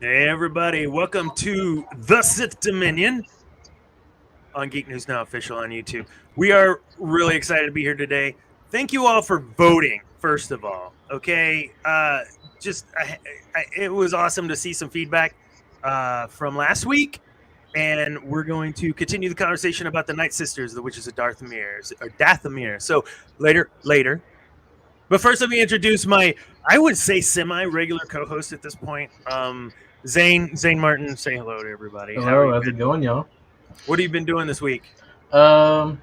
Hey everybody, welcome to the Sith Dominion on Geek News Now official on YouTube. We are really excited to be here today. Thank you all for voting, first of all. Okay, it was awesome to see some feedback from last week, and we're going to continue the conversation about the nightsisters, the witches of Dathomir. So later. But first, let me introduce I would say, semi-regular co-host at this point. Zane Martin, say hello to everybody. Hello, how's it going, y'all? What have you been doing this week? I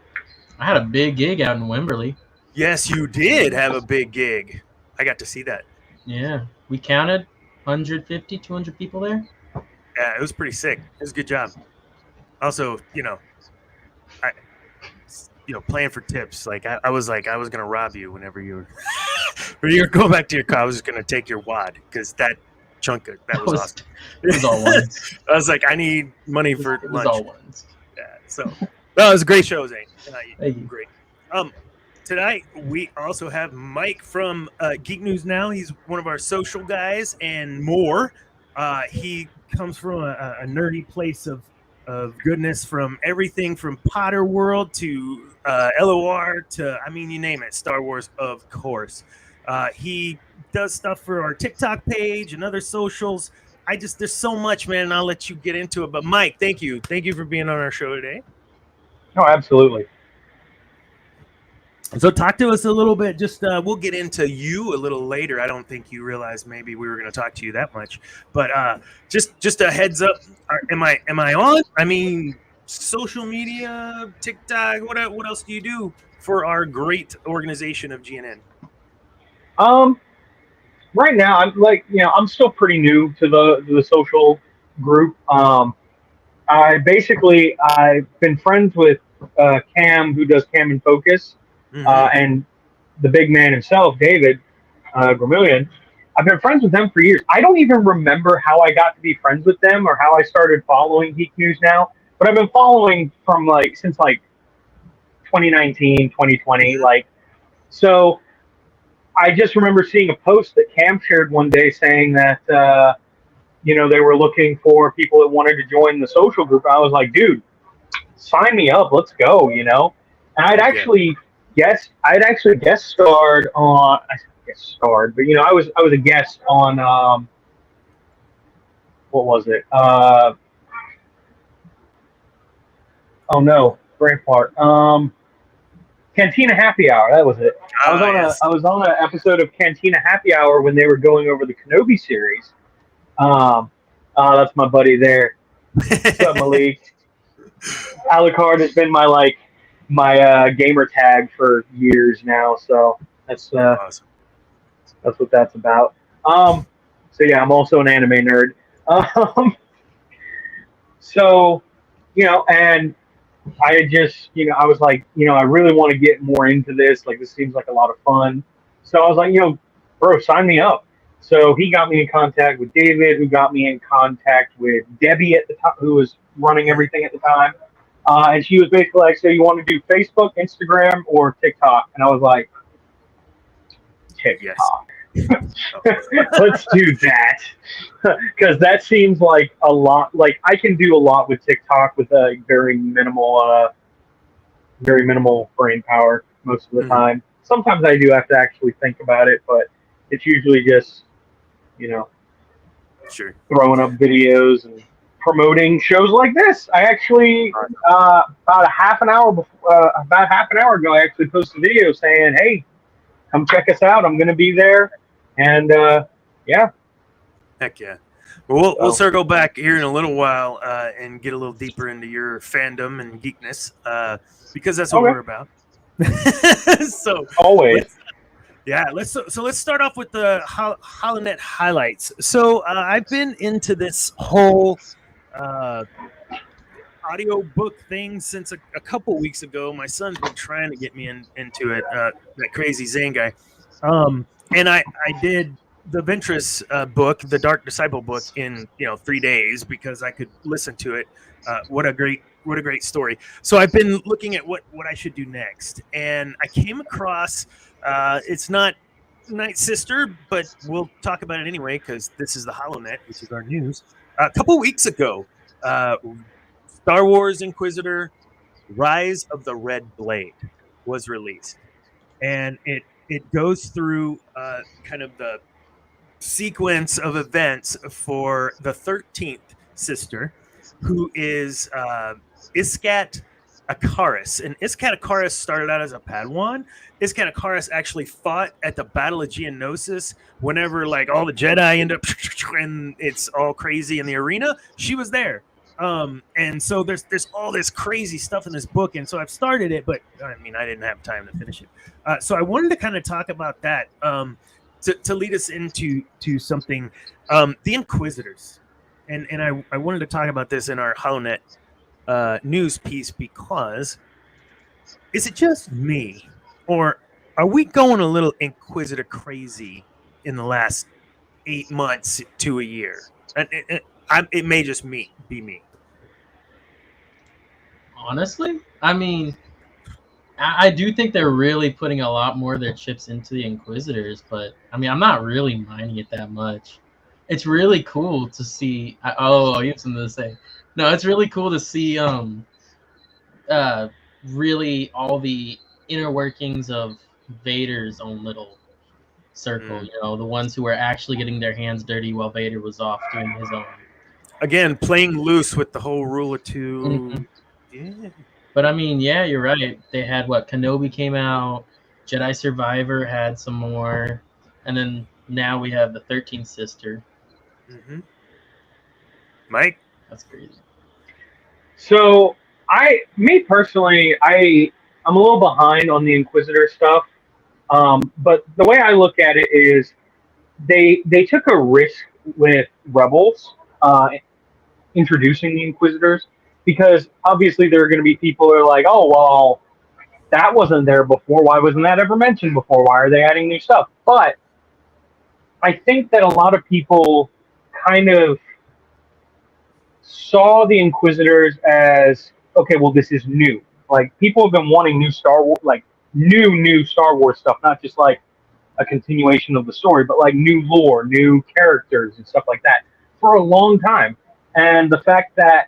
had a big gig out in Wimberley. Yes, you did have a big gig. I got to see that. Yeah, we counted 150, 200 people there. Yeah, it was pretty sick. It was a good job. Also, playing for tips. Like I was gonna rob you whenever you were going back to your car. I was just gonna take your wad because that chunk that was awesome. It was all ones. I was like, I need money for lunch. It was all ones. Yeah. So, no, it was a great show, Zane. Thank you. Great. Tonight we also have Mike from Geek News Now. He's one of our social guys and more. He comes from a nerdy place of goodness, from everything from Potter World to LOR to, you name it, Star Wars, of course. He does stuff for our TikTok page and other socials. There's so much, man, and I'll let you get into it. But Mike, thank you for being on our show today. No, absolutely. So talk to us a little bit. We'll get into you a little later. I don't think you realized maybe we were going to talk to you that much, but just a heads up. Am I on? Social media, TikTok. What else do you do for our great organization of GNN? Right now I'm still pretty new to the social group. I've been friends with Cam, who does Cam in Focus. And the big man himself, David Gramillion. I've been friends with them for years. I don't even remember how I got to be friends with them or how I started following Geek News Now, but I've been following from since 2019, 2020. So I just remember seeing a post that Cam shared one day saying that, they were looking for people that wanted to join the social group. I was like, dude, sign me up. Let's go, And I'd actually guest starred on. But I was a guest on. What was it? Oh no, brain fart. Cantina Happy Hour. That was it. I was on an episode of Cantina Happy Hour when they were going over the Kenobi series. That's my buddy there. What's up, Malik? Alucard has been my gamer tag for years now, so that's awesome. That's what that's about. So yeah, I'm also an anime nerd. So and I just I was like, I really want to get more into this. This seems like a lot of fun. So I was like, bro, sign me up. So he got me in contact with David, who got me in contact with Debbie at the time, who was running everything at the time. And she was basically like, so you want to do Facebook, Instagram, or TikTok? And I was like, TikTok. Yes. Let's do that. Because that seems like a lot. I can do a lot with TikTok with a very minimal brain power most of the time. Sometimes I do have to actually think about it, but it's usually just, sure, throwing up videos and promoting shows like this. I actually about half an hour ago, I actually posted a video saying, "Hey, come check us out. I'm going to be there." And yeah, heck yeah. Well, we'll circle back here in a little while and get a little deeper into your fandom and geekness because that's what we're about. So always. Let's start off with the HoloNet highlights. So I've been into this whole audio book thing since a couple weeks ago. My son's been trying to get me into it, that crazy Zane guy. And I did the Ventress book, the Dark Disciple book, in 3 days because I could listen to it. What a great story. So I've been looking at what I should do next, and I came across it's not Night Sister, but we'll talk about it anyway because this is the HoloNet, which is our news. A couple weeks ago, Star Wars Inquisitor Rise of the Red Blade was released. And it goes through kind of the sequence of events for the 13th sister, who is Iskat Akaris. And Iskat Akaris started out as a Padawan. Iskat Akaris actually fought at the Battle of Geonosis whenever like all the Jedi end up and it's all crazy in the arena. She was there. And so there's all this crazy stuff in this book, and so I've started it, but I mean I didn't have time to finish it. So I wanted to kind of talk about that to lead us into something. The Inquisitors, and I wanted to talk about this in our HoloNet news piece because is it just me, or are we going a little Inquisitor crazy in the last 8 months to a year? It may just be me. Honestly, I mean, I do think they're really putting a lot more of their chips into the Inquisitors, but I mean, I'm not really minding it that much. It's really cool to see. Oh, you have something to say? No, it's really cool to see. Really all the inner workings of Vader's own little circle. You know, the ones who were actually getting their hands dirty while Vader was off doing his own. Again, playing loose with the whole rule of two. Mm-hmm. Yeah. But I mean, yeah, you're right. They had Kenobi came out, Jedi Survivor had some more, and then now we have the 13th sister. Mm-hmm. Mike, that's crazy. So me personally, I'm a little behind on the Inquisitor stuff, but the way I look at it is they took a risk with Rebels introducing the Inquisitors. Because obviously there are going to be people who are like, oh, well, that wasn't there before. Why wasn't that ever mentioned before? Why are they adding new stuff? But I think that a lot of people kind of saw the Inquisitors as, okay, well, this is new. Like, people have been wanting new Star Wars, like, new Star Wars stuff, not just like a continuation of the story, but like new lore, new characters and stuff like that for a long time. And the fact that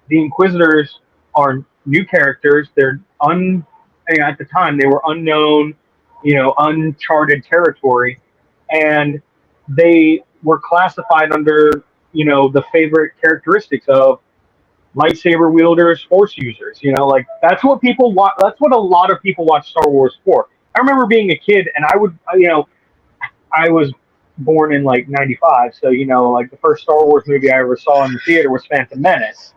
the Inquisitors are new characters. They're at the time they were unknown, uncharted territory, and they were classified under, the favorite characteristics of lightsaber wielders, force users. Like that's what people watch. That's what a lot of people watch Star Wars for. I remember being a kid, and I was born in like '95, so like the first Star Wars movie I ever saw in the theater was Phantom Menace.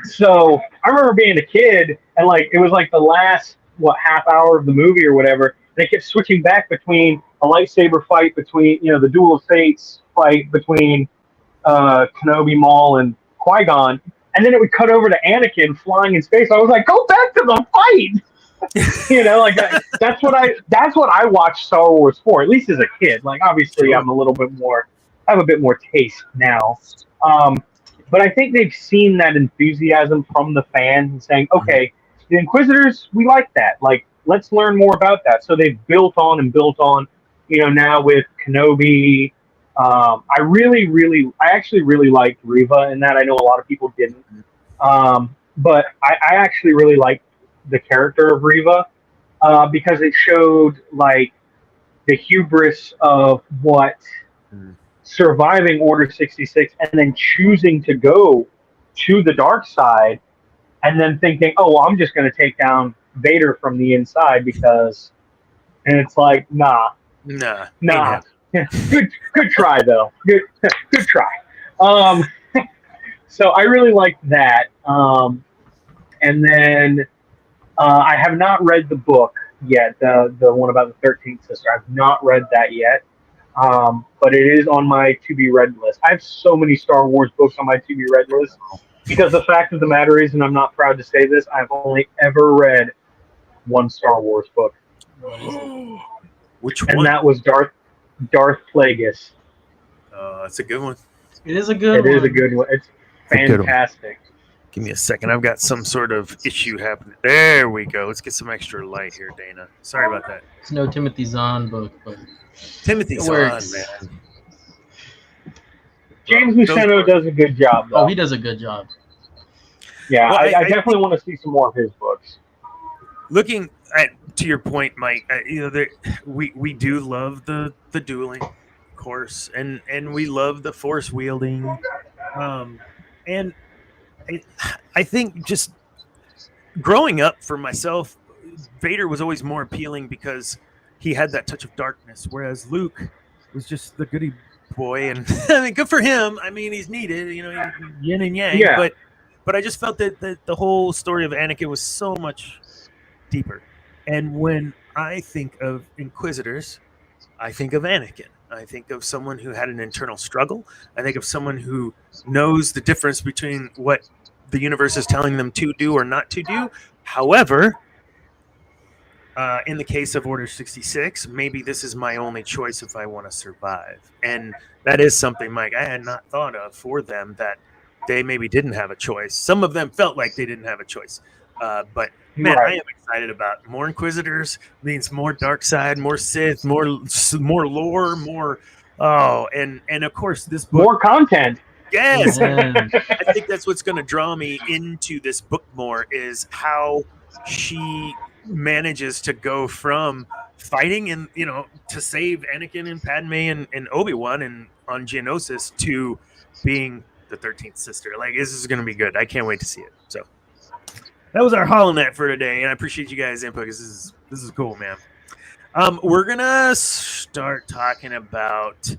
So I remember being a kid and like it was like the last half hour of the movie or whatever. They kept switching back between a lightsaber fight between the Duel of Fates fight between Kenobi, Maul, and Qui-Gon, and then it would cut over to Anakin flying in space. I was like, go back to the fight. Like that's what I watched Star Wars for, at least as a kid. Like obviously I have a bit more taste now. But I think they've seen that enthusiasm from the fans and saying, okay, the Inquisitors, we like that. Like, let's learn more about that. So they've built on, now with Kenobi. I actually really liked Reva in that. I know a lot of people didn't. But I actually really liked the character of Reva because it showed, like, the hubris of what surviving Order 66 and then choosing to go to the dark side and then thinking, oh, well, I'm just going to take down Vader from the inside because, and it's like, nah. Good try though. Good try. So I really liked that. And then I have not read the book yet, the one about the 13th sister. I've not read that yet. But it is on my to-be-read list. I have so many Star Wars books on my to-be-read list because the fact of the matter is, and I'm not proud to say this, I've only ever read one Star Wars book. Which one? And that was Darth Plagueis. That's a good one. It is a good one. It is a good one. It's fantastic. Give me a second. I've got some sort of issue happening. There we go. Let's get some extra light here, Dana. Sorry about that. It's no Timothy Zahn book, but Timothy it Zahn, works. man. James Luceno does a good job, though. Oh, he does a good job. Yeah, Well, I definitely want to see some more of his books. Looking to your point, Mike, we do love the dueling, of course, and we love the force wielding, and I think just growing up for myself, Vader was always more appealing because he had that touch of darkness, whereas Luke was just the goody boy, and I mean, good for him. I mean, he's needed, yin and yang, Yeah. but I just felt that the whole story of Anakin was so much deeper. And when I think of Inquisitors, I think of Anakin. I think of someone who had an internal struggle. I think of someone who knows the difference between what the universe is telling them to do or not to do. However, in the case of Order 66, maybe this is my only choice if I want to survive. And that is something, Mike, I had not thought of for them, that they maybe didn't have a choice. Some of them felt like they didn't have a choice. But man, Right. I am excited about more Inquisitors. Means more dark side, more Sith, more lore, more. Oh, and of course this book. More content. Yes, Man. I think that's what's going to draw me into this book more, is how she manages to go from fighting and to save Anakin and Padme and Obi-Wan and on Geonosis to being the 13th sister. Like, this is going to be good. I can't wait to see it. So that was our holonet for today, and I appreciate you guys' input because this is cool, man. We're gonna start talking about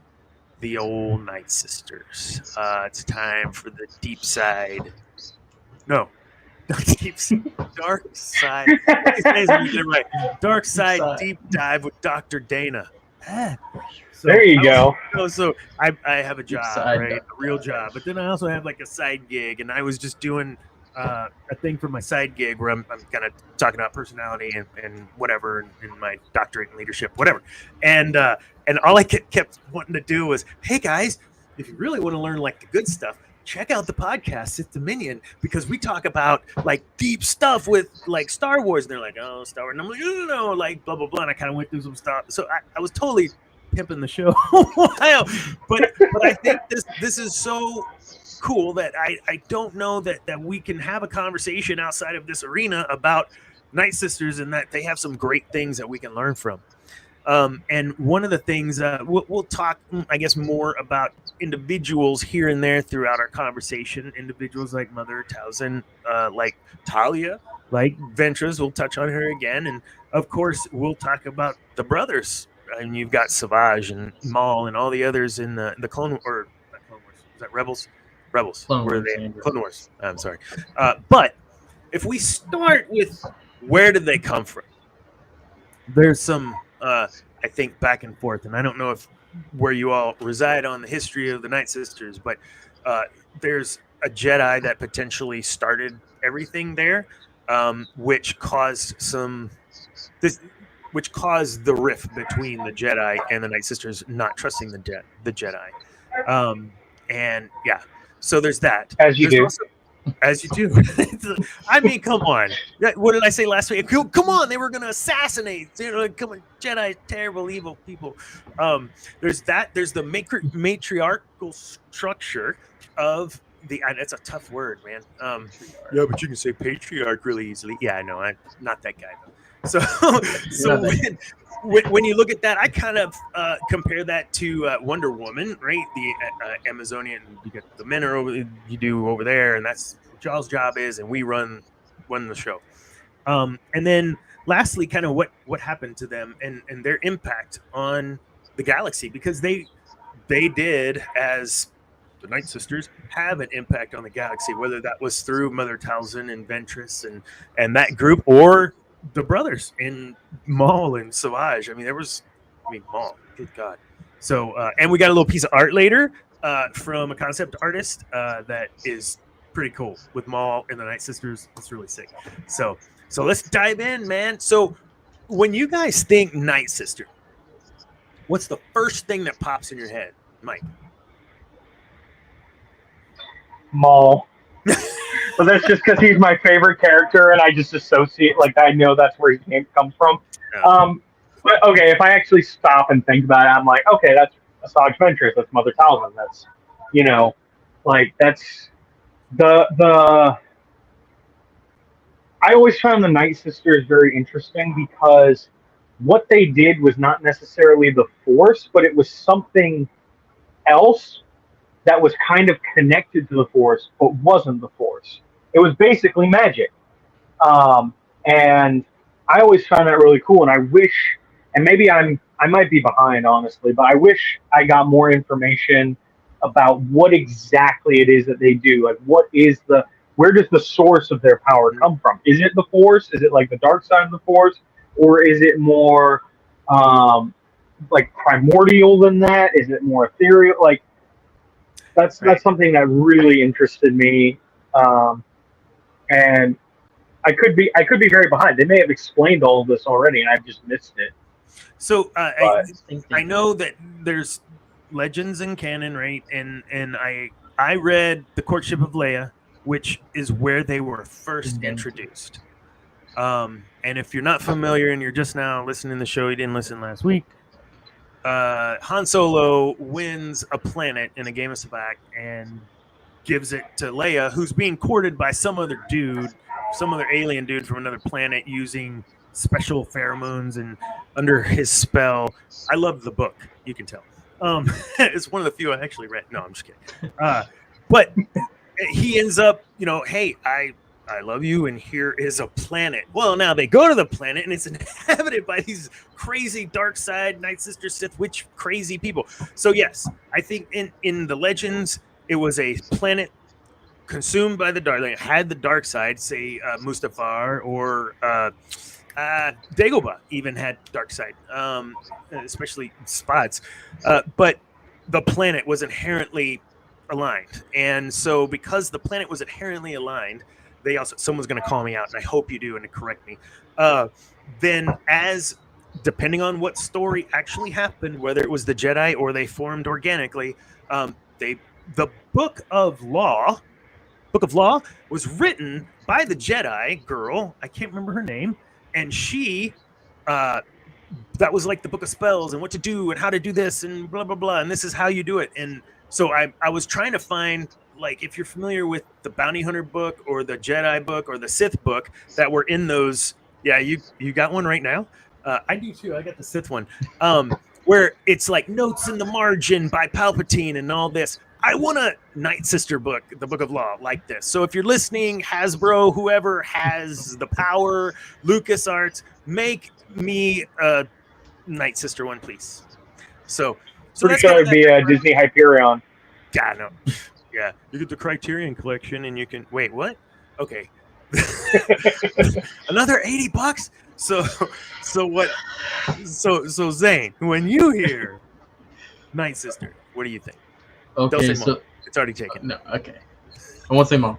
the old Night Sisters. It's time for the deep side. No, not deep side. Dark side. These days when you get it right. Dark side deep dive with Dr. Dana. So There you go. So I have a job, side, right? A real job. But then I also have like a side gig, and I was just doing a thing for my side gig where I'm kind of talking about personality and whatever in my doctorate in leadership, whatever. And all I kept wanting to do was, hey guys, if you really want to learn like the good stuff, check out the podcast Sith Dominion, because we talk about like deep stuff with like Star Wars. And they're like, oh, Star Wars. And I'm like, no, like blah blah blah. And I kind of went through some stuff. So I was totally pimping the show. but I think this is so cool that I don't know that we can have a conversation outside of this arena about Night Sisters, and that they have some great things that we can learn from. And one of the things we'll talk, I guess, more about individuals here and there throughout our conversation. Individuals like Mother Towson, like Talia, like Ventress. We'll touch on her again, and of course, we'll talk about the brothers. And you've got Savage and Maul and all the others in the Clone or not Clone Wars. Is that Rebels? Rebels. Clone Wars. I'm sorry. But if we start with where did they come from? There's some, I think, back and forth, and I don't know if where you all reside on the history of the Night Sisters, but there's a Jedi that potentially started everything there, which caused the rift between the Jedi and the Night Sisters not trusting the Jedi. And yeah, so there's that. As you do. As you do. I mean, come on. What did I say last week? Come on, they were going to assassinate. Come on, Jedi, terrible, evil people. There's that. There's the matriarchal structure of the. It's a tough word, man. Yeah, but you can say patriarch really easily. Yeah, I know. I'm not that guy, though. So when you look at that, I kind of compare that to Wonder Woman, right? The Amazonian, you get the men are you do over there, and that's what y'all's job is, and we run the show. And then lastly, kind of what happened to them and their impact on the galaxy, because they did, as the Night Sisters, have an impact on the galaxy, whether that was through Mother Talzin and Ventress and that group, or the brothers in Maul and Savage. I mean, Maul, good God. So, and we got a little piece of art later from a concept artist that is pretty cool with Maul and the Night Sisters. It's really sick. So let's dive in, man. So when you guys think Night Sister, what's the first thing that pops in your head, Mike? Maul. but that's just because he's my favorite character, and I just associate I know that's where his name comes from. Yeah. But okay, if I actually stop and think about it, I'm like, okay, that's Asajj Ventress, that's Mother Talzin, that's that's the. I always found the Night Sisters very interesting because what they did was not necessarily the Force, but it was something else that was kind of connected to the Force, but wasn't the Force. It was basically magic. And I always found that really cool. And I wish, and maybe I might be behind, honestly, but I wish I got more information about what exactly it is that they do. Like, where does the source of their power come from? Is it the Force? Is it like the dark side of the Force? Or is it more primordial than that? Is it more ethereal? That's something that really interested me, and I could be very behind. They may have explained all of this already, and I've just missed it. So I know that there's legends and canon, right? And I read The Courtship of Leia, which is where they were first introduced. And if you're not familiar and you're just now listening to the show, you didn't listen last week. Han Solo wins a planet in a game of Sabacc and gives it to Leia, who's being courted by some other alien dude from another planet using special pheromones and under his spell. I love the book, you can tell. It's one of the few I actually read. No, I'm just kidding. But he ends up, hey, I love you, and here is a planet. Well, now they go to the planet, and it's inhabited by these crazy dark side, Night Sister, Sith, witch, crazy people. So, yes, I think in the legends, it was a planet consumed by the dark. It had the dark side, say Mustafar or Dagobah even had dark side, especially spots. But the planet was inherently aligned. And so because the planet was inherently aligned, someone's going to call me out, and I hope you do, and to correct me. Then depending on what story actually happened, whether it was the Jedi or they formed organically, the Book of Law was written by the Jedi girl. I can't remember her name. And she, that was like the Book of Spells and what to do and how to do this and blah, blah, blah. And this is how you do it. And so I was trying to find, if you're familiar with the Bounty Hunter book or the Jedi book or the Sith book that were in those. Yeah, you got one right now? I do too. I got the Sith one. Where it's like notes in the margin by Palpatine and all this. I want a Night Sister book, the Book of Law, like this. So if you're listening, Hasbro, whoever has the power, LucasArts, make me a Night Sister one, please. So pretty sure it'd be a Disney Hyperion. Yeah, no. Yeah, you get the Criterion collection, and you can wait. What? Okay, another $80. So what? So Zane, when you hear Night Sister, what do you think? Okay, so it's already taken. No, okay. I won't say mom.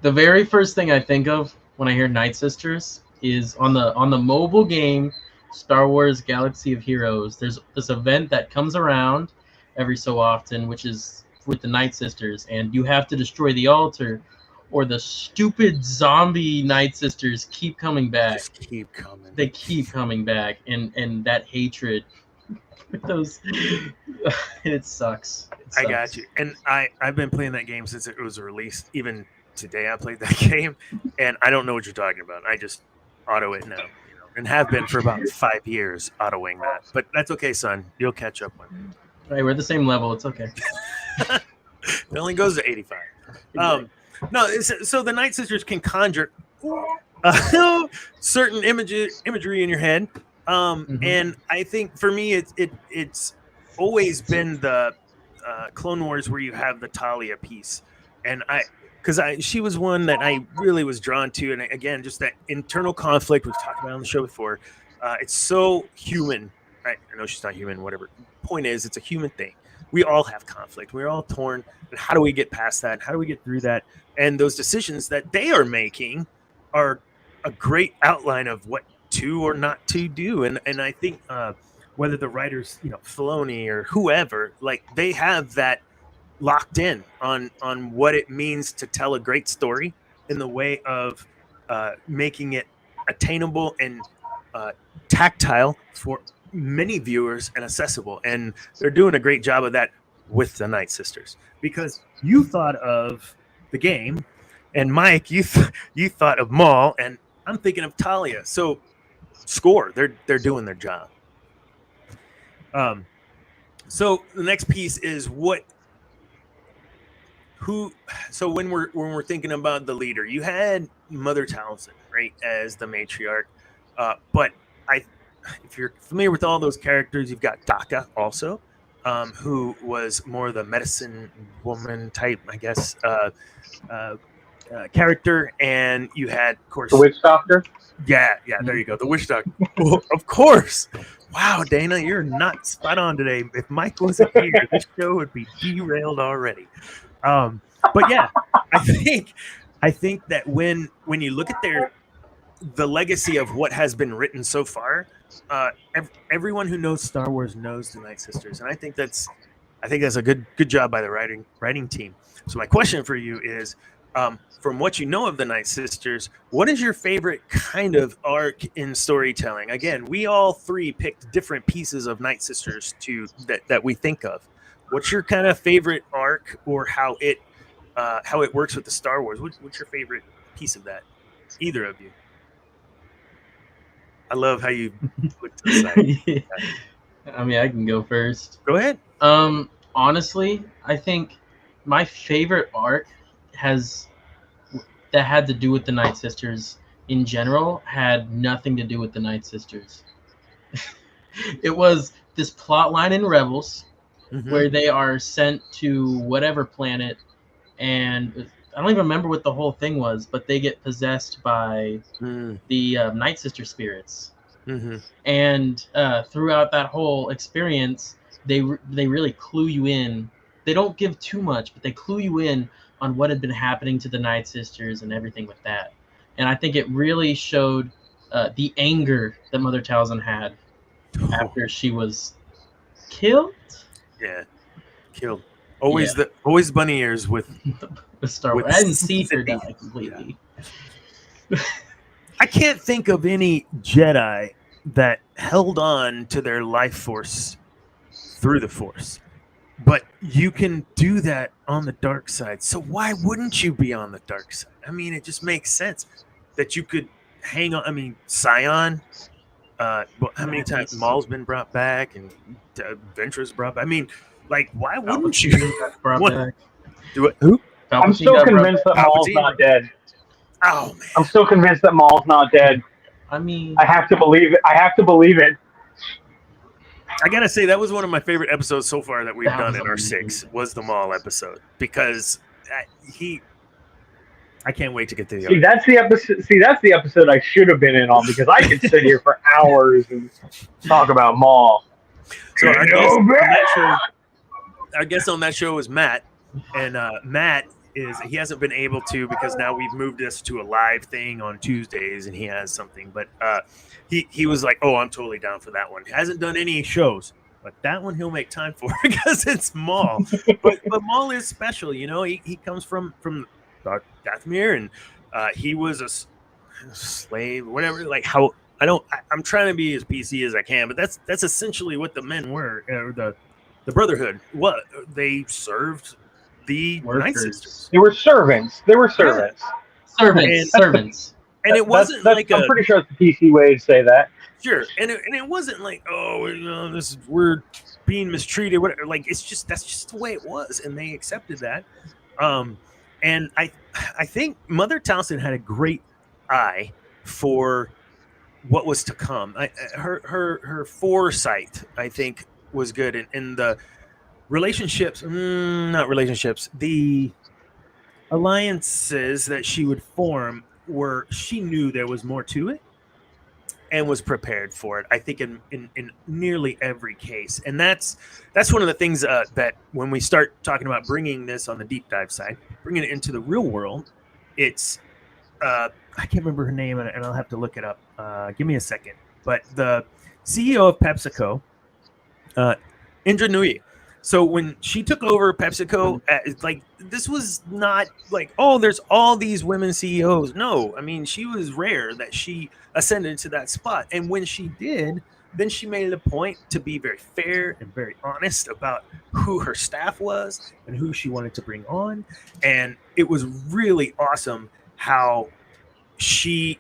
The very first thing I think of when I hear Night Sisters is on the mobile game Star Wars Galaxy of Heroes. There's this event that comes around every so often, which is with the Night Sisters, and you have to destroy the altar, or the stupid zombie Night Sisters keep coming back. Just keep coming. They keep coming back, and that hatred. Those, it sucks. I got you. And I've been playing that game since it was released. Even today, I played that game, and I don't know what you're talking about. I just auto it now, and have been for about 5 years autoing that. But that's okay, son. You'll catch up one day. Right, we're the same level. It's okay. It only goes to 85. No, so the Night Sisters can conjure certain imagery in your head. And I think for me, it's always been the Clone Wars where you have the Talia piece, and she was one that I really was drawn to, and again, just that internal conflict we've talked about on the show before. It's so human. I know she's not human. Whatever. Point is, it's a human thing. We all have conflict. We're all torn. And how do we get past that? How do we get through that? And those decisions that they are making are a great outline of what to or not to do. And I think whether the writers, Filoni or whoever, they have that locked in on what it means to tell a great story in the way of making it attainable and tactile for many viewers and accessible. And they're doing a great job of that with the Night Sisters, because you thought of the game, and Mike, you thought of Maul, and I'm thinking of Talia. So score, they're doing their job. So the next piece is so when we're thinking about the leader, you had Mother Townsend, right, as the matriarch, but if you're familiar with all those characters, you've got Daka also, who was more the medicine woman type, I guess, character, and you had, of course, The witch doctor. Yeah, there you go, the witch doctor. Well, of course. Wow, Dana, you're not spot on today. If Mike wasn't here, this show would be derailed already. But yeah, I think that when you look at the legacy of what has been written so far, everyone who knows Star Wars knows the Night Sisters, and I think that's a good job by the writing team. So my question for you is, from what you know of the Night Sisters, what is your favorite kind of arc in storytelling? Again, we all three picked different pieces of Night Sisters that we think of. What's your kind of favorite arc, or how it works with the Star Wars? What's your favorite piece of that? Either of you. I love how you put to the side. I mean, I can go first. Go ahead. Honestly, I think my favorite arc that had to do with the Night Sisters in general had nothing to do with the Night Sisters. It was this plot line in Rebels, where they are sent to whatever planet, and I don't even remember what the whole thing was, but they get possessed by the Night Sister spirits. And throughout that whole experience, they really clue you in. They don't give too much, but they clue you in on what had been happening to the Night Sisters and everything with that. And I think it really showed the anger that Mother Talzin had after she was killed. Yeah, killed. Always bunny ears with Star Wars. I didn't see her die completely. Yeah. I can't think of any Jedi that held on to their life force through the Force. But you can do that on the dark side. So why wouldn't you be on the dark side? I mean, it just makes sense that you could hang on. I mean, Scion. How many times Maul's been brought back and Ventress brought back? I mean, like, why wouldn't you do it? Who? I'm still convinced that Maul's not dead. Oh man, I'm still convinced that Maul's not dead. I mean, I have to believe it. I gotta say, that was one of my favorite episodes so far that we've done in our 6, was the Maul episode, because I can't wait to get to the other. That's the episode I should have been in on, because I could sit here for hours and talk about Maul. So our guest on that show was Matt, and Matt he hasn't been able to, because now we've moved this to a live thing on Tuesdays, and he has something, but he was like, oh, I'm totally down for that one. He hasn't done any shows, but that one he'll make time for because it's Maul. but Maul is special, you know. He comes from Dathomir, and he was a slave, whatever. Like, how I'm trying to be as PC as I can, but that's essentially what the men were, or the Brotherhood. What they served the Night Sisters. They were servants. Servants. And it wasn't I'm pretty sure it's the PC way to say that. Sure, and it wasn't like, oh, we're being mistreated. Whatever. Like, that's just the way it was, and they accepted that. And I think Mother Talzin had a great eye for what was to come. Her foresight, I think, was good, and the relationships, not relationships, the alliances that she would form she knew there was more to it and was prepared for it, I think, in nearly every case. And that's one of the things that when we start talking about bringing this on the deep dive side, bringing it into the real world, it's I can't remember her name, and I'll have to look it up. Give me a second. But the CEO of PepsiCo, Indra Nooyi. So when she took over PepsiCo, it's like this was not like, oh, there's all these women CEOs. No, I mean, she was rare that she ascended to that spot. And when she did, then she made it a point to be very fair and very honest about who her staff was and who she wanted to bring on. And it was really awesome how she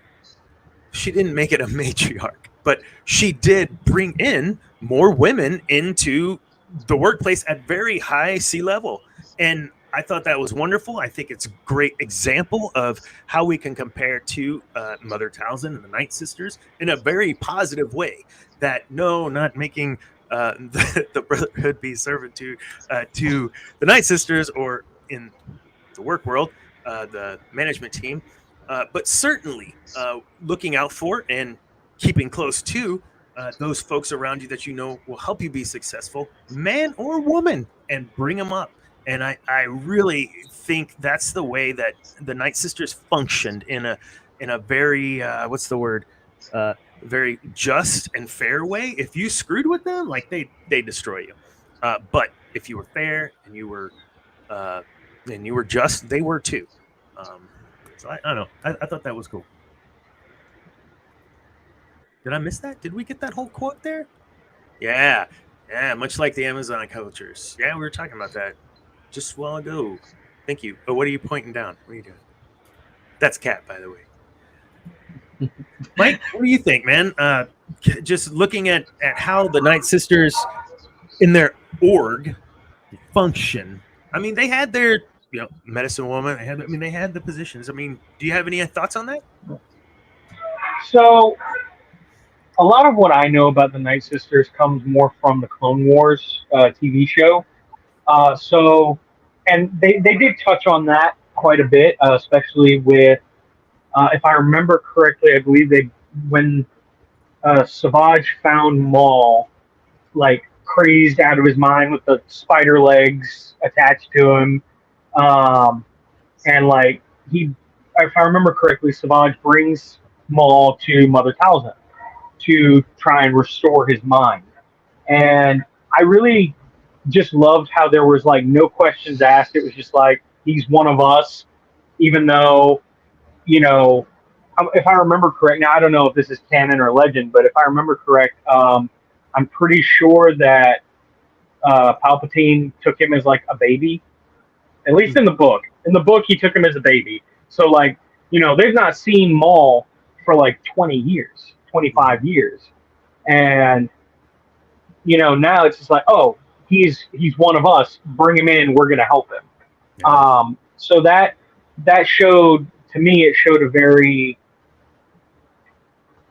didn't make it a matriarch, but she did bring in more women into the workplace at very high C-level. And I thought that was wonderful. I think it's a great example of how we can compare to Mother Talzin and the Night Sisters in a very positive way. That no, not making the Brotherhood be servant to the Night Sisters, or in the work world, the management team, but certainly looking out for and keeping close to those folks around you that you know will help you be successful, man or woman, and bring them up. And I really think that's the way that the Night Sisters functioned in a very what's the word, very just and fair way. If you screwed with them, like they destroy you. But if you were fair and you were just, they were too. So I don't know. I thought that was cool. Did I miss that? Did we get that whole quote there? Yeah. Yeah, much like the Amazon cultures. Yeah, we were talking about that just a while ago. Thank you. But what are you pointing down? What are you doing? That's Cat, by the way. Mike, what do you think, man? Just looking at how the Night Sisters in their org function. I mean, they had their medicine woman. They had the positions. I mean, do you have any thoughts on that? So, a lot of what I know about the Night Sisters comes more from the Clone Wars TV show. And they did touch on that quite a bit, especially with, if I remember correctly, I believe when Savage found Maul, like crazed out of his mind with the spider legs attached to him, and like if I remember correctly, Savage brings Maul to Mother Talzin to try and restore his mind. And I really just loved how there was like no questions asked. It was just like, he's one of us, even though, if I remember correct, now I don't know if this is canon or legend, but if I remember correct, I'm pretty sure that Palpatine took him as like a baby, at least in the book. In the book, he took him as a baby. So like, they've not seen Maul for like 20 years. 25 years, and now it's just like, oh, he's one of us, bring him in, we're gonna help him. Yeah. So that showed, to me, it showed a very,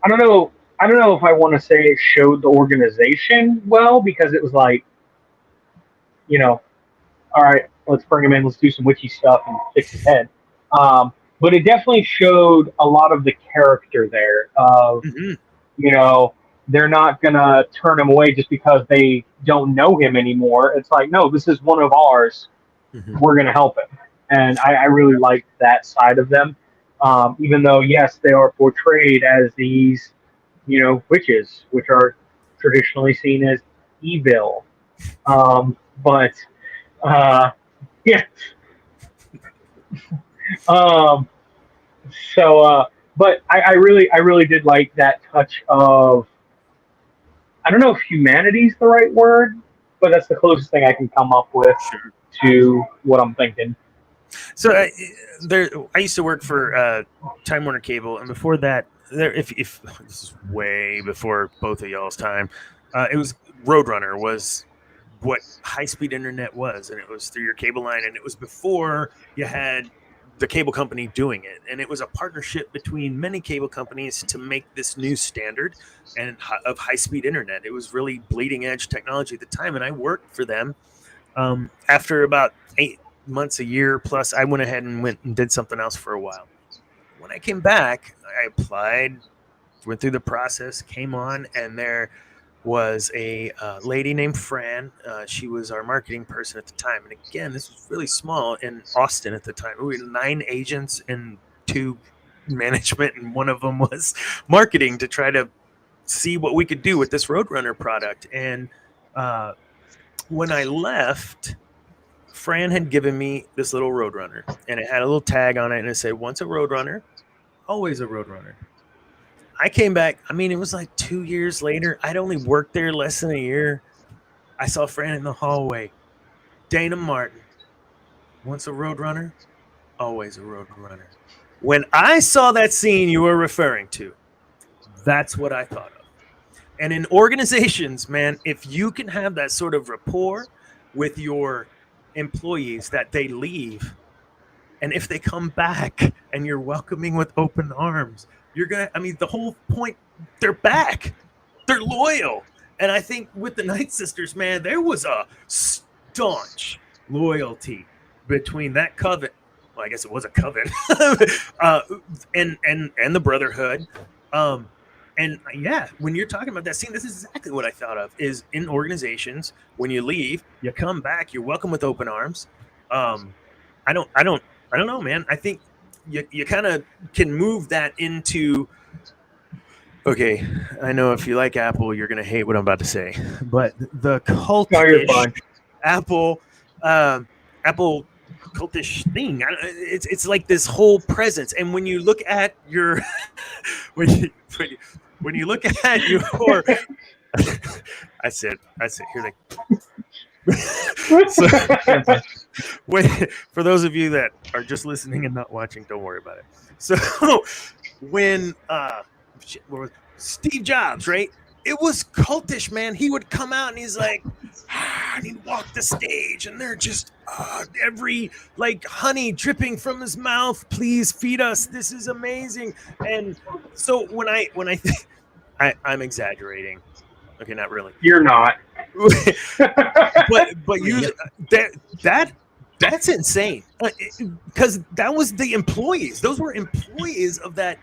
I don't know if I want to say it showed the organization well, because it was like, all right, let's bring him in, let's do some witchy stuff and fix his head. But it definitely showed a lot of the character there of, they're not going to turn him away just because they don't know him anymore. It's like, no, this is one of ours. Mm-hmm. We're going to help him. And I really liked that side of them. Even though, yes, they are portrayed as these, witches, which are traditionally seen as evil. Yeah. But I really did like that touch of, I don't know if humanity is the right word, but that's the closest thing I can come up with to what I'm thinking. So I used to work for Time Warner Cable, and before that, if this is way before both of y'all's time, it was Roadrunner was what high-speed internet was, and it was through your cable line, and it was before you had the cable company doing it, and it was a partnership between many cable companies to make this new standard and of high-speed internet. It was really bleeding edge technology at the time, and I worked for them. After about 8 months, a year plus, I went ahead and went and did something else for a while. When I came back, I applied, went through the process, came on, and there was a lady named Fran. She was our marketing person at the time. And again, this was really small in Austin at the time. We had 9 agents and 2 management, and one of them was marketing to try to see what we could do with this Roadrunner product. And when I left, Fran had given me this little Roadrunner, and it had a little tag on it, and it said, "Once a Roadrunner, always a Roadrunner." I came back. I mean, it was like 2 years later. I'd only worked there less than a year. I saw Fran in the hallway. Dana Martin, once a Roadrunner, always a Roadrunner. When I saw that scene you were referring to, that's what I thought of. And in organizations, man, if you can have that sort of rapport with your employees that they leave, and if they come back and you're welcoming with open arms, you're going to, I mean, the whole point, they're back. They're loyal. And I think with the Night Sisters, man, there was a staunch loyalty between that coven. Well, I guess it was a coven, and the Brotherhood. And yeah, when you're talking about that scene, this is exactly what I thought of. Is in organizations, when you leave, you come back, you're welcome with open arms. I don't know, man. I think you kind of can move that into. Okay, I know if you like Apple, you're gonna hate what I'm about to say, but the cultish Apple cultish thing, it's like this whole presence. And when you look at your when you look at your I said here so, for those of you that are just listening and not watching, don't worry about it. So when Steve Jobs, right? It was cultish, man. He would come out and he's like, and he'd walk the stage, and they're just every like honey dripping from his mouth. Please feed us. This is amazing. And so when I think I'm exaggerating. Okay, not really. You're not. but you that's insane because that was the employees. Those were employees of that.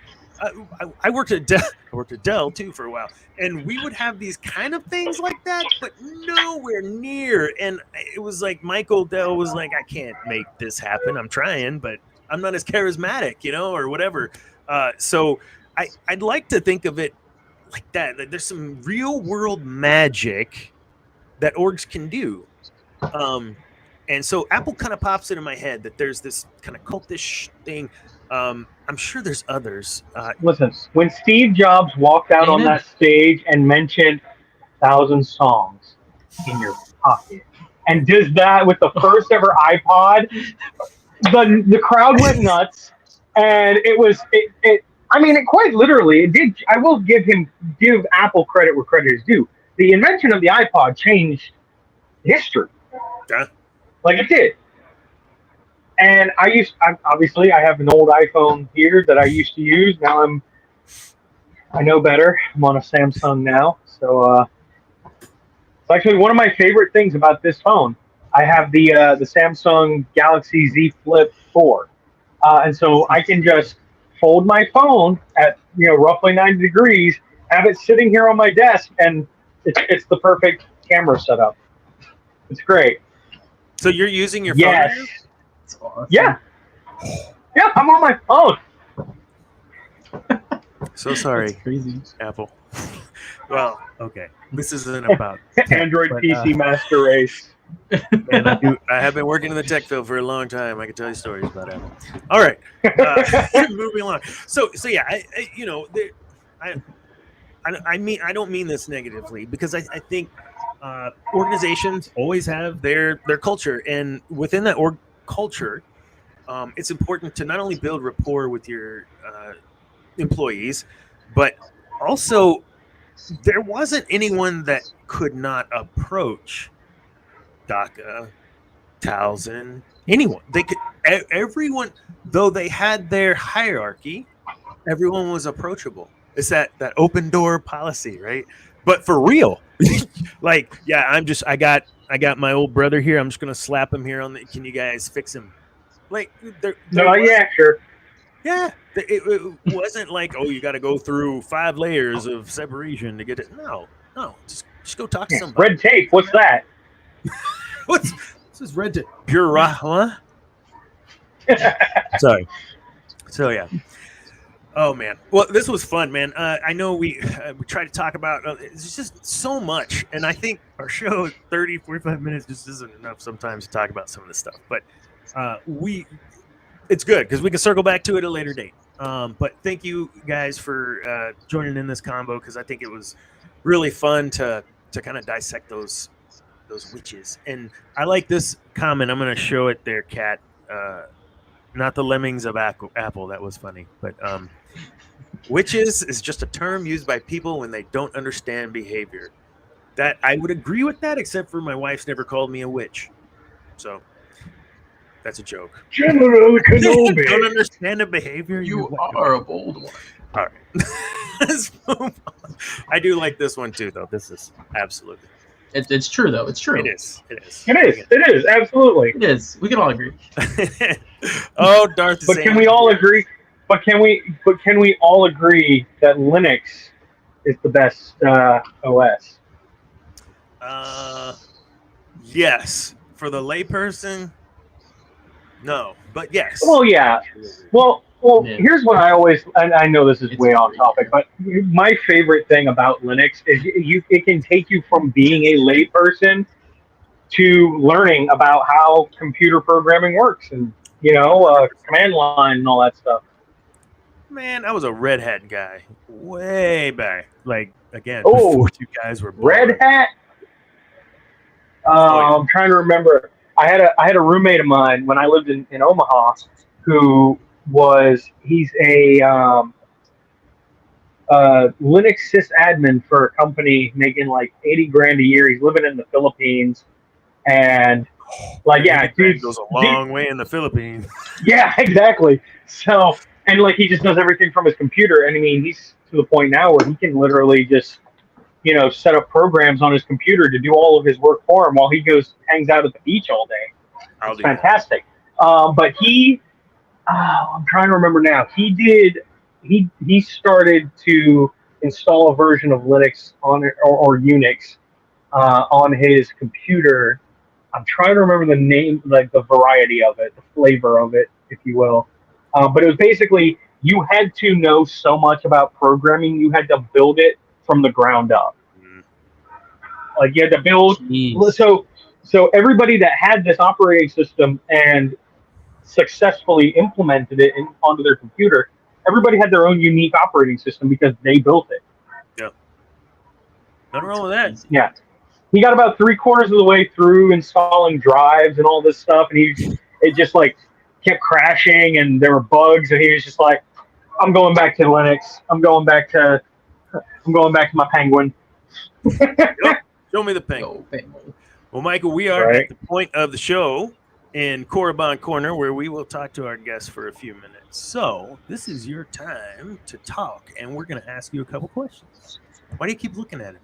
I worked at Dell too for a while, and we would have these kind of things like that, but nowhere near. And it was like Michael Dell was like, I can't make this happen. I'm trying, but I'm not as charismatic, or whatever. So I'd like to think of it like that. That there's some real world magic that orgs can do. And so Apple kind of pops into my head that there's this kind of cultish thing. I'm sure there's others. Listen, when Steve Jobs walked out on that stage and mentioned 1,000 songs in your pocket, and does that with the first ever iPod, the crowd went nuts, and it I mean, it quite literally, it did. I will give Apple credit where credit is due. The invention of the iPod changed history. Yeah. Like it did. And obviously I have an old iPhone here that I used to use. Now I know better. I'm on a Samsung now. So it's actually one of my favorite things about this phone. I have the Samsung Galaxy Z Flip 4. And so I can just fold my phone at roughly 90 degrees, have it sitting here on my desk, and it's the perfect camera setup. It's great. So you're using your phone? Yes. That's awesome. Yeah. Yeah, I'm on my phone. So sorry, That's crazy. Apple. Well, okay. This isn't about Android but, PC Master Race. Man, I have been working in the tech field for a long time. I can tell you stories about Apple. All right, moving along. So yeah, I mean, I don't mean this negatively because I think organizations always have their culture, and within that culture, it's important to not only build rapport with your employees, but also there wasn't anyone that could not approach Daka, Towson, anyone. They could, everyone, though they had their hierarchy, everyone was approachable. It's that open door policy, right? But for real, like, yeah, I got my old brother here. I'm just gonna slap him here on the. Can you guys fix him? Like, Yeah, sure. Yeah, it wasn't like, oh, you got to go through 5 layers of separation to get it. No, just go talk to somebody. Red tape. What's that? This is red tape. Pure huh? Sorry. So yeah. Oh man, well, this was fun, man. I know we try to talk about it's just so much, and I think our show 30, 45 minutes just isn't enough sometimes to talk about some of this stuff. But we it's good because we can circle back to it at a later date. But thank you guys for joining in this combo because I think it was really fun to kind of dissect those witches. And I like this comment. I'm going to show it there, Kat. Not the lemmings of Apple. That was funny. But witches is just a term used by people when they don't understand behavior. That I would agree with that, except for my wife's never called me a witch. So that's a joke. General Kenobi. Don't understand the behavior. You are a bold one. All right. Let's move on. I do like this one too, though. This is absolutely. It's true though. It's true. It is. It is. It is. Absolutely. It is. We can all agree. Oh, Darth. But can we all agree? But can we all agree that Linux is the best OS? Yes. For the layperson, no. But yes. Well, yeah. Well, Yeah. here's what I always, and I know this is It's way off free. topic, but my favorite thing about Linux is it can take you from being a layperson to learning about how computer programming works and, command line and all that stuff. Man, I was a Red Hat guy way back. Like, again, Oh, before you guys were born. Red Hat? yeah. I'm trying to remember. I had a roommate of mine when I lived in Omaha who he's a Linux sysadmin for a company making like 80 grand a year. He's living in the Philippines, and Dude goes a long way in the Philippines. Yeah, exactly. So, and he just does everything from his computer. And I mean, he's to the point now where he can literally just set up programs on his computer to do all of his work for him while he hangs out at the beach all day. It's fantastic. But I'm trying to remember now. He started to install a version of Linux or Unix on his computer. I'm trying to remember the name, the variety of it, the flavor of it, if you will. But it was basically you had to know so much about programming, you had to build it from the ground up. Like you had to build. Jeez. So everybody that had this operating system and successfully implemented it onto their computer, everybody had their own unique operating system because they built it. Yeah. Nothing wrong with that. Yeah. He got about 3/4 of the way through installing drives and all this stuff, and it just kept crashing, and there were bugs, and he was just like, "I'm going back to Linux. I'm going back to my Penguin." Yep. Show me the ping. Go, Penguin. Well, Michael, we are Right. at the point of the show in Korriban Corner where we will talk to our guests for a few minutes. So this is your time to talk, and we're going to ask you a couple questions. Why do you keep looking at him?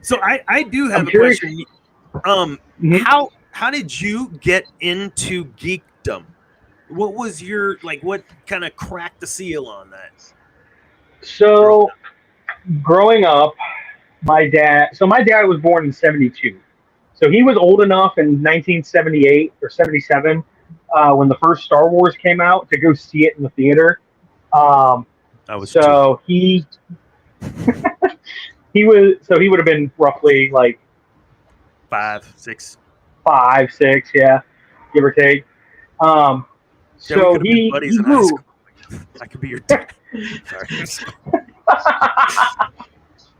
So I do have I'm a curious. question. Mhm. How did you get into geekdom? What was your what kind of cracked the seal on that? So, growing up, my dad was born in 1972. So he was old enough in 1978 or 1977 when the first Star Wars came out to go see it in the theater. I was So he he would have been roughly 5, 6. 5, 6, yeah, give or take. Yeah, we So could have been he buddies in high grew. school. I could be your dad. Sorry.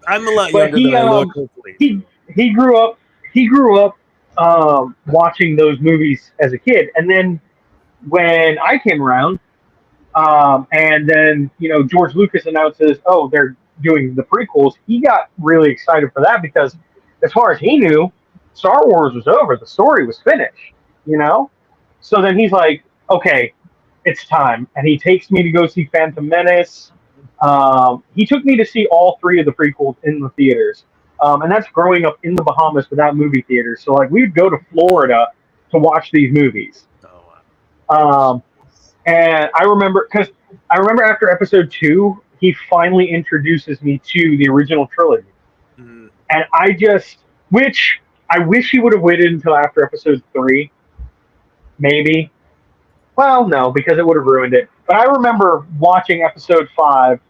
I'm a lot But younger than I look. Hopefully, he grew up watching those movies as a kid, and then when I came around, and then George Lucas announces, oh, they're doing the prequels. He got really excited for that because, as far as he knew, Star Wars was over. The story was finished. So then he's like, okay, it's time, and he takes me to go see Phantom Menace. He took me to see all 3 of the prequels in the theaters, and that's growing up in the Bahamas without movie theaters. So we would go to Florida to watch these movies. oh, wow. And I remember after episode 2, he finally introduces me to the original trilogy, Mhm. and which I wish he would have waited until after episode 3. Maybe. Well, no, because it would have ruined it. But I remember watching episode 5,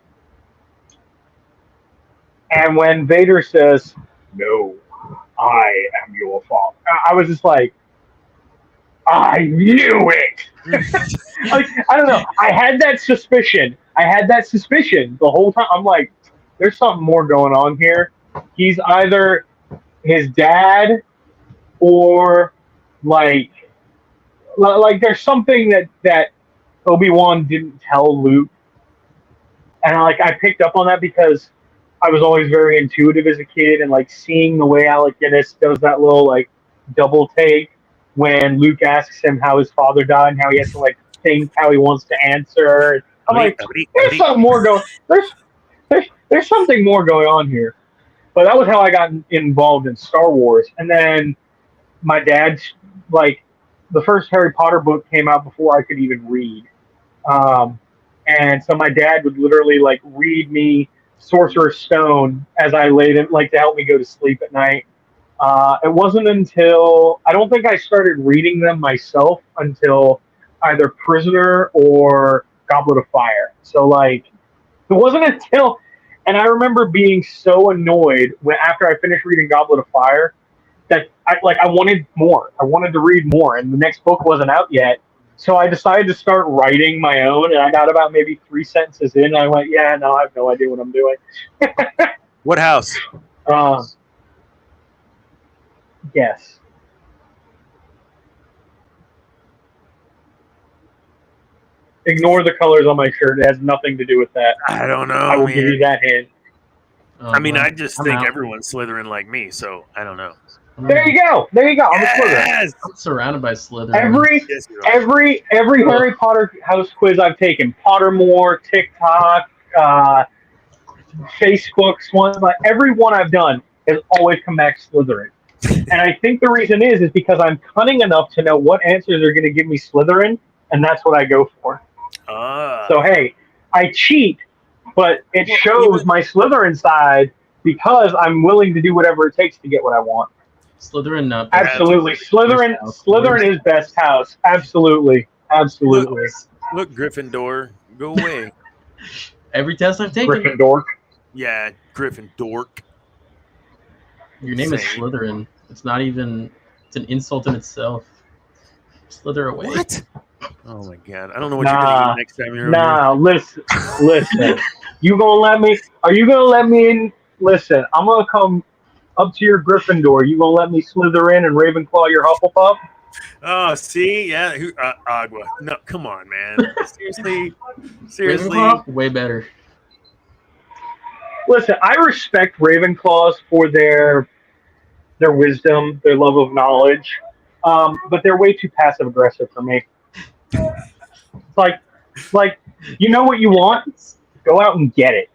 and when Vader says, "No, I am your father," I was just like, I knew it. Like, I don't know. I had that suspicion the whole time. I'm like, there's something more going on here. He's either his dad or like there's something that Obi-Wan didn't tell Luke. And I picked up on that because I was always very intuitive as a kid, and like seeing the way Alec Guinness does that little like double take when Luke asks him how his father died and how he has to like think how he wants to answer. I'm like, there's something more going. There's something more going on here. But that was how I got involved in Star Wars. And then my dad's like, the first Harry Potter book came out before I could even read. And so my dad would literally like read me Sorcerer's Stone as I laid it, like to help me go to sleep at night. It wasn't until, I don't think I started reading them myself until either Prisoner or Goblet of Fire. So like, it wasn't until, and I remember being so annoyed when after I finished reading Goblet of Fire that I wanted more. I wanted to read more, and the next book wasn't out yet. So I decided to start writing my own, and I got about maybe 3 sentences in, and I went, yeah, no, I have no idea what I'm doing. What house? Yes. Ignore the colors on my shirt. It has nothing to do with that. I don't know. I will give you that hint. I mean, I just think everyone's Slytherin like me, so I don't know. There you go. I'm a Slytherin. Yes! I'm surrounded by Slytherin. Every Harry Potter house quiz I've taken, Pottermore, TikTok, Facebook, every one I've done has always come back Slytherin. And I think the reason is because I'm cunning enough to know what answers are going to give me Slytherin, and that's what I go for. So, hey, I cheat, but it shows my Slytherin side because I'm willing to do whatever it takes to get what I want. Slytherin, not best. Absolutely. Slytherin is best house. Absolutely. Look, Gryffindor, go away. Every test I've taken. Gryffindor. Yeah, Gryffindor. Your name is Slytherin. It's not even, it's an insult in itself. Slither away. What? Oh my god. I don't know what you're going to eat next time you're over here. Listen. You gonna let me, are you going to let me in? Listen, I'm going to come up to your Gryffindor. You going to let me slither in and Ravenclaw your Hufflepuff? Oh, see? Yeah. Agua. No, come on, man. Seriously. Ravenclaw? Way better. Listen, I respect Ravenclaws for their wisdom, their love of knowledge, but they're way too passive aggressive for me. Like, you know what you want? Go out and get it.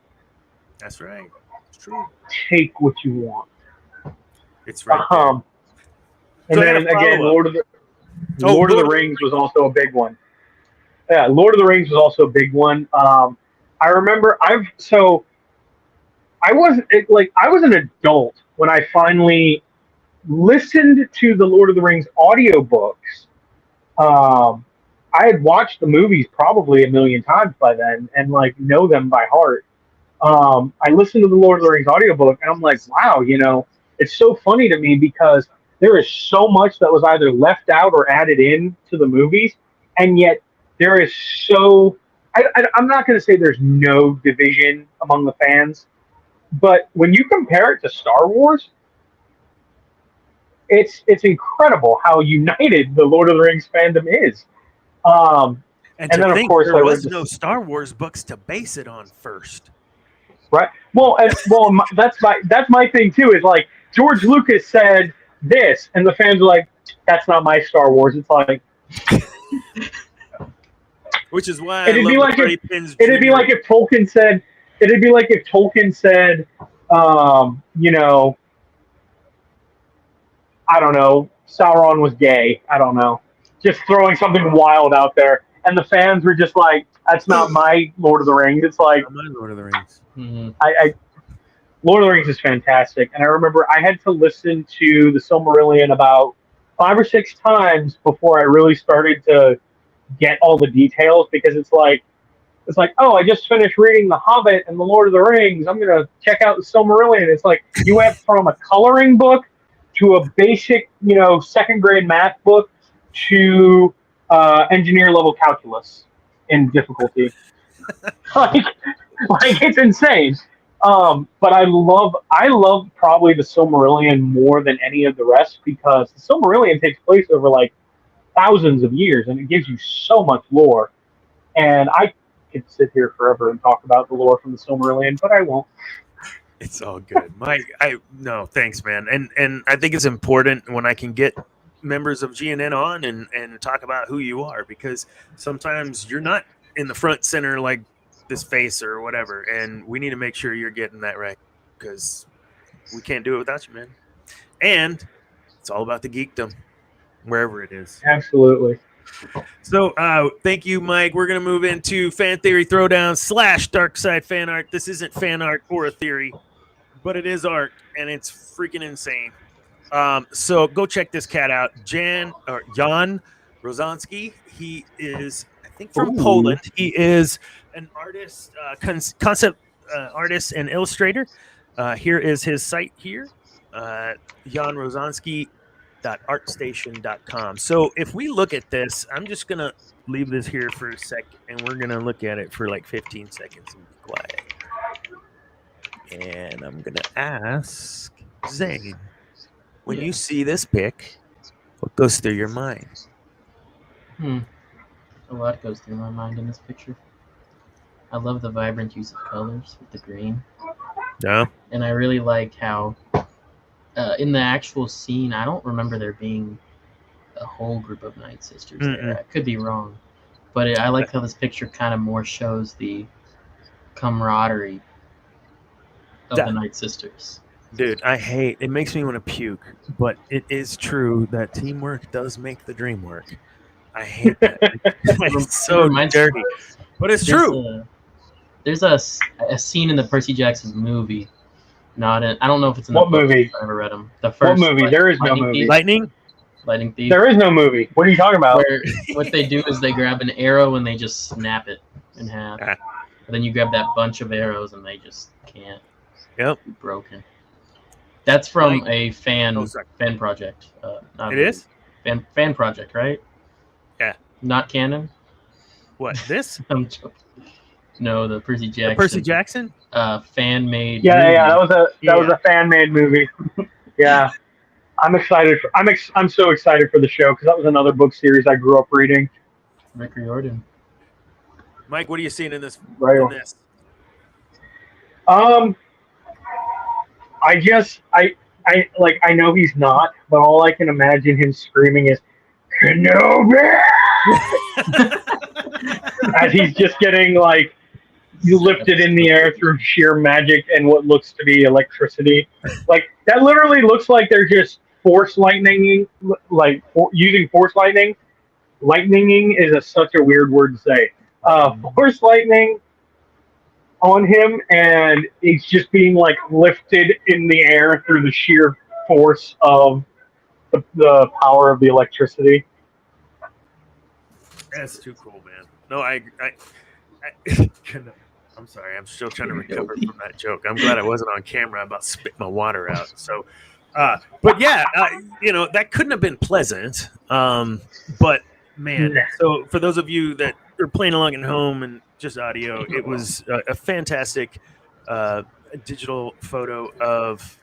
That's right. It's true. Take what you want. It's right. And then again, Lord of the Rings was also a big one. Yeah, Lord of the Rings was also a big one. I remember I was an adult when I finally listened to the Lord of the Rings audiobooks. I had watched the movies probably a million times by then and know them by heart. I listened to the Lord of the Rings audiobook and I'm like, wow, it's so funny to me because there is so much that was either left out or added in to the movies, and yet there is so I'm not going to say there's no division among the fans, but when you compare it to Star Wars, it's incredible how united the Lord of the Rings fandom is. And then of course there was no Star Wars books to base it on first, right? Well, that's my thing too. Is George Lucas said this, and the fans are like, "That's not my Star Wars." It's like, which is why it'd be like if Tolkien said. It'd be like if Tolkien said, I don't know, Sauron was gay. I don't know. Just throwing something wild out there. And the fans were just like, that's not my Lord of the Rings. It's like, not my Lord of the Rings. Mm-hmm. Lord of the Rings is fantastic, and I remember I had to listen to the Silmarillion about 5 or 6 times before I really started to get all the details, because it's like, oh, I just finished reading The Hobbit and The Lord of the Rings. I'm gonna check out the Silmarillion. It's like you went from a coloring book to a basic, second grade math book to engineer level calculus in difficulty. like, like it's insane. But I love probably the Silmarillion more than any of the rest, because the Silmarillion takes place over like thousands of years, and it gives you so much lore. And I could sit here forever and talk about the lore from the Silmarillion, but I won't. It's all good, Mike. No, thanks, man. And I think it's important when I can get members of GNN on and talk about who you are, because sometimes you're not in the front center like this face or whatever, and we need to make sure you're getting that right, because we can't do it without you, man. And it's all about the geekdom, wherever it is. Absolutely. So thank you, Mike. We're going to move into Fan Theory Throwdown / Dark Side Fan Art. This isn't fan art or a theory, but it is art, and it's freaking insane. So go check this cat out. Jan Rozansky. He is, I think, from Poland. He is an artist, concept artist and illustrator. Here is his site here, janrozansky.artstation.com. So if we look at this, I'm just going to leave this here for a sec, and we're going to look at it for like 15 seconds and be quiet. And I'm going to ask Zane, when you see this pic, what goes through your mind? A lot goes through my mind in this picture. I love the vibrant use of colors with the green. Yeah. And I really like how in the actual scene, I don't remember there being a whole group of Night Sisters there. I could be wrong. But I like how this picture kind of more shows the camaraderie of the Night Sisters. Dude, it makes me want to puke, but it is true that teamwork does make the dream work. I hate that. It's so dirty, but it's true. There's a scene in the Percy Jackson movie. I don't know if it's in the what movie? I've ever read them. The first. What movie? There is no movie. Lightning Thief. There is no movie. What are you talking about? Where what they do is they grab an arrow and they just snap it in half. And then you grab that bunch of arrows and they just can't. Yep. Be broken. That's from a fan project. It is? Fan project, right? Yeah. Not canon? What, this? I'm joking. No, the Percy Jackson. Percy Jackson? Fan made. Yeah, movie. That was a fan made movie. Yeah. I'm excited. I'm so excited for the show, because that was another book series I grew up reading. Rick Riordan. Mike, what are you seeing in this? Right. I know he's not, but all I can imagine him screaming is Kenobi as he's just getting lifted in the air through sheer magic and what looks to be electricity. That literally looks like they're just force lightninging, using force lightning. Lightninging is such a weird word to say. Force lightning on him, and he's just being lifted in the air through the sheer force of the power of the electricity. That's too cool, man. No, I'm sorry. I'm still trying to recover from that joke. I'm glad I wasn't on camera. I'm about to spit my water out. So, but yeah, that couldn't have been pleasant. But man, so for those of you that are playing along at home and just audio, it was a fantastic digital photo of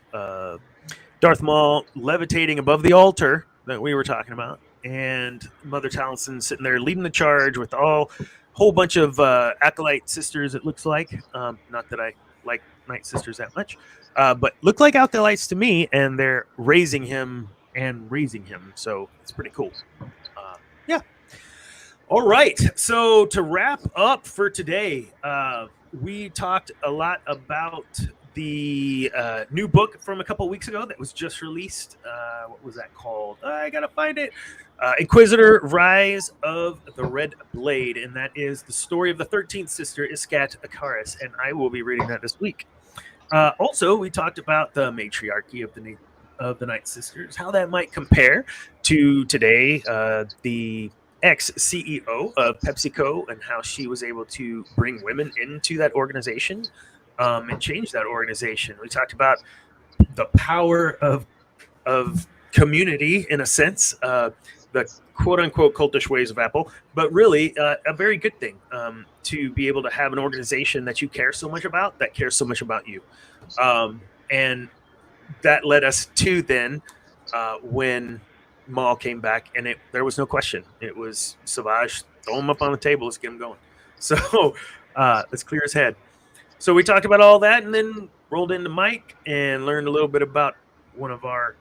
Darth Maul levitating above the altar that we were talking about, and Mother Taliesin sitting there leading the charge with a whole bunch of acolyte sisters, it looks like. Not that I like Night Sisters that much, but look like acolytes to me, and they're raising him. So it's pretty cool. Yeah. All right. So to wrap up for today, we talked a lot about the new book from a couple weeks ago that was just released. What was that called? I gotta find it. Inquisitor: Rise of the Red Blade, and that is the story of the 13th sister, Iskat Akaris, and I will be reading that this week. Also, we talked about the matriarchy of the Night Sisters, how that might compare to today, the ex CEO of PepsiCo, and how she was able to bring women into that organization and change that organization. We talked about the power of community in a sense, the quote unquote cultish ways of Apple, but really a very good thing to be able to have an organization that you care so much about, that cares so much about you. And that led us to then when Maul came back, and there was no question. It was Savage, throw him up on the table, let's get him going. So let's clear his head. So we talked about all that, and then rolled into Mike and learned a little bit about one of our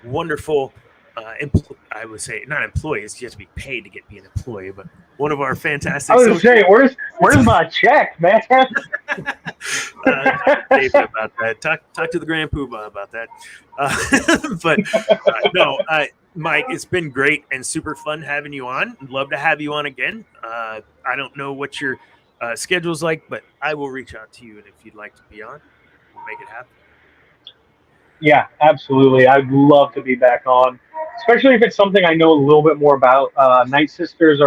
wonderful, I would say not employees. You have to be paid to be an employee, but one of our fantastic. I was going to say, where's my check, man? David about that. Talk to the Grand Poobah about that. But no, Mike, it's been great and super fun having you on. I'd love to have you on again. I don't know what your schedule's like, but I will reach out to you, and if you'd like to be on, we'll make it happen. Yeah, absolutely. I'd love to be back on, especially if it's something I know a little bit more about. Night Sisters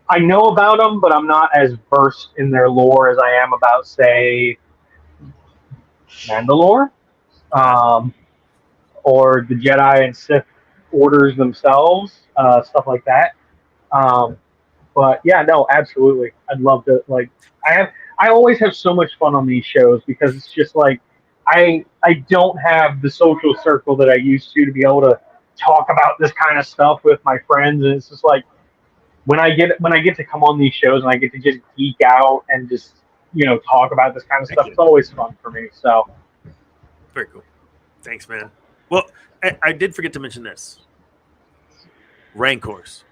I know about them, but I'm not as versed in their lore as I am about, say, Mandalore, or the Jedi and Sith orders themselves, stuff like that. But yeah, no, absolutely. I'd love to. I always have so much fun on these shows because it's just like I don't have the social circle that I used to be able to talk about this kind of stuff with my friends, and it's just like when I get to come on these shows and I get to just geek out and just talk about this kind of stuff, it's always fun for me. So very cool. Thanks, man. Well, I did forget to mention this. Rancors.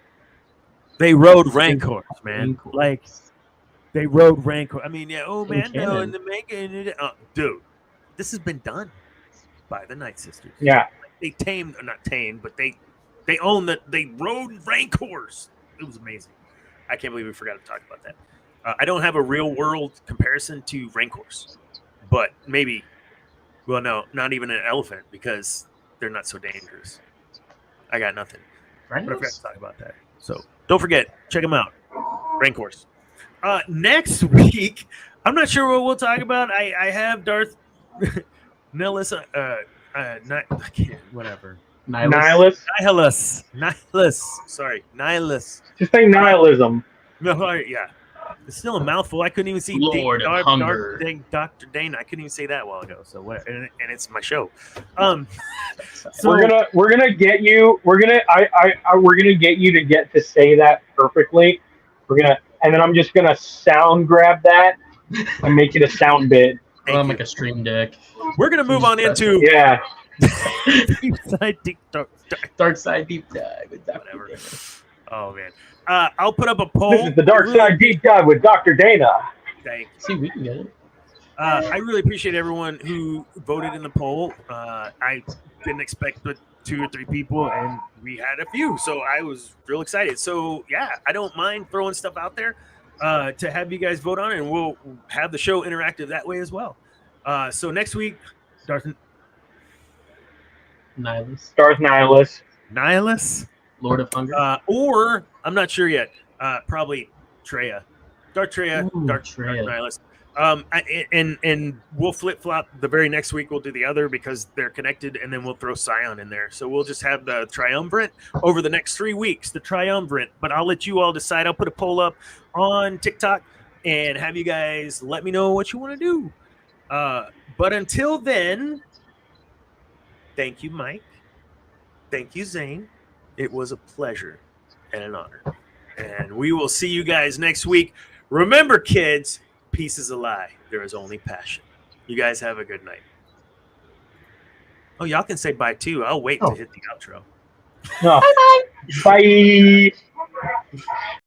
They rode Rancors, man. Like they rode Rancor. I mean, yeah. Oh man, no, and the making, dude. This has been done by the Night Sisters. Yeah, they not tamed, but they own that. They rode Rancors. It was amazing. I can't believe we forgot to talk about that. I don't have a real world comparison to Rancors, but maybe. Well, no, not even an elephant because they're not so dangerous. I got nothing. But I forgot to talk about that. So don't forget, check them out. Rancors. Next week, I'm not sure what we'll talk about. I have Darth Nihilus. I can't. Whatever. Nihilus. Sorry, Nihilus. Just say nihilism. No, yeah. It's still a mouthful. I couldn't even see Lord of Hunger. Dr. Dana. I couldn't even say that a while ago. So what? And it's my show. So we're gonna get you. We're gonna get you to get to say that perfectly. And then I'm just gonna sound grab that and make it a sound bit. Like a stream deck. We're gonna move on into Dark Side Deep Dive. Whatever. Oh man. I'll put up a poll. This is the Dark Side Deep Dive with Dr. Dana. Thanks. See, we can get it. I really appreciate everyone who voted in the poll. I didn't expect but 2 or 3 people, and we had a few, so I was real excited. So yeah, I don't mind throwing stuff out there to have you guys vote on it, and we'll have the show interactive that way as well. So next week, Darth Nihilus. Lord of Hunger. Or I'm not sure yet. Probably Treya. Dark Treya. Dark Nihilus. And we'll flip flop. The very next week we'll do the other because they're connected, and then we'll throw Scion in there. So we'll just have the triumvirate over the next 3 weeks. The triumvirate. But I'll let you all decide. I'll put a poll up on TikTok and have you guys let me know what you want to do. But until then, thank you, Mike. Thank you, Zane. It was a pleasure and an honor. And we will see you guys next week. Remember, kids, peace is a lie. There is only passion. You guys have a good night. Oh, y'all can say bye, too. I'll wait to hit the outro. No. Bye. Bye.